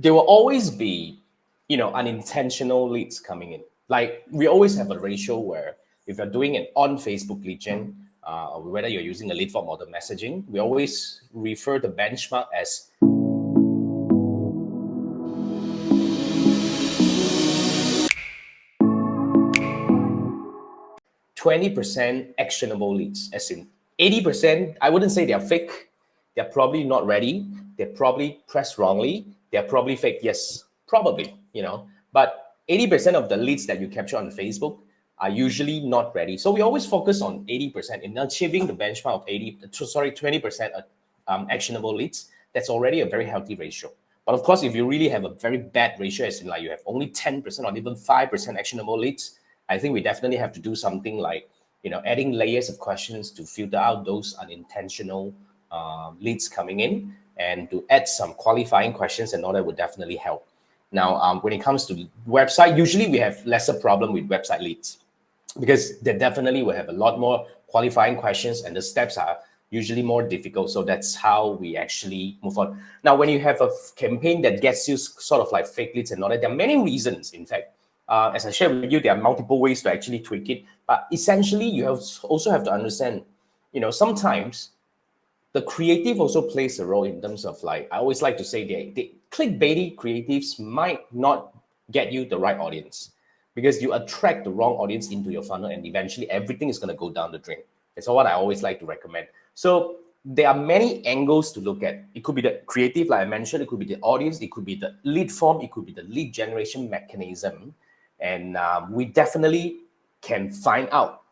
there will always be, unintentional leads coming in. Like we always have a ratio where if you're doing an on Facebook lead gen, or whether you're using a lead form or the messaging, we always refer the benchmark as 20% actionable leads, as in 80%, I wouldn't say they're fake. They're probably not ready. They're probably pressed wrongly. They're probably fake. Yes, probably, But 80% of the leads that you capture on Facebook are usually not ready. So we always focus on 80% in achieving the benchmark of 20% actionable leads. That's already a very healthy ratio. But of course, if you really have a very bad ratio, as in like you have only 10% or even 5% actionable leads, I think we definitely have to do something like, adding layers of questions to filter out those unintentional leads coming in, and to add some qualifying questions, and all that would definitely help. Now, when it comes to website, usually we have lesser problem with website leads because they definitely will have a lot more qualifying questions and the steps are usually more difficult. So that's how we actually move on. Now, when you have a campaign that gets you sort of like fake leads and all that, there are many reasons, in fact. As I shared with you, there are multiple ways to actually tweak it. But essentially, you also have to understand, sometimes the creative also plays a role in terms of, like, I always like to say the clickbaity creatives might not get you the right audience because you attract the wrong audience into your funnel and eventually everything is going to go down the drain. That's what I always like to recommend. So there are many angles to look at. It could be the creative, like I mentioned, it could be the audience, it could be the lead form, it could be the lead generation mechanism. And we definitely can find out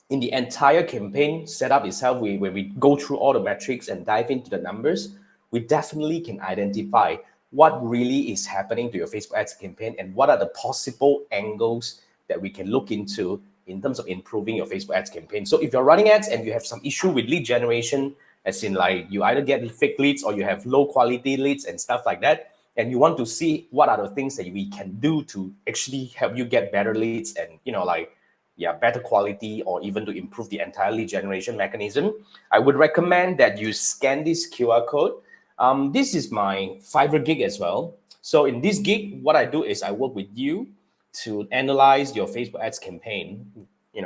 in the entire campaign setup itself, when we go through all the metrics and dive into the numbers, we definitely can identify what really is happening to your Facebook ads campaign and what are the possible angles that we can look into in terms of improving your Facebook ads campaign. So if you're running ads and you have some issue with lead generation, as in like you either get fake leads or you have low quality leads and stuff like that, and you want to see what are the things that we can do to actually help you get better leads and, better quality, or even to improve the entire lead generation mechanism, I would recommend that you scan this QR code. This is my Fiverr gig as well. So in this gig, what I do is I work with you to analyze your Facebook ads campaign,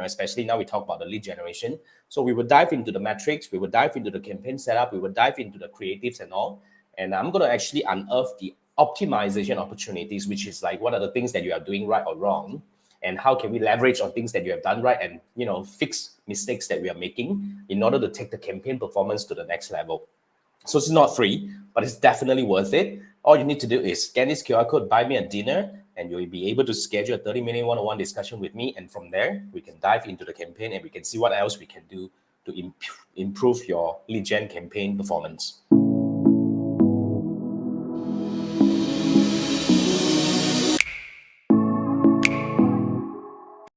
especially now we talk about the lead generation. So we will dive into the metrics, we will dive into the campaign setup, we will dive into the creatives and all. And I'm going to actually unearth the optimization opportunities, which is like, what are the things that you are doing right or wrong? And how can we leverage on things that you have done right and, fix mistakes that we are making in order to take the campaign performance to the next level. So it's not free, but it's definitely worth it. All you need to do is scan this QR code, buy me a dinner, and you'll be able to schedule a 30-minute one-on-one discussion with me. And from there, we can dive into the campaign and we can see what else we can do to improve your lead gen campaign performance.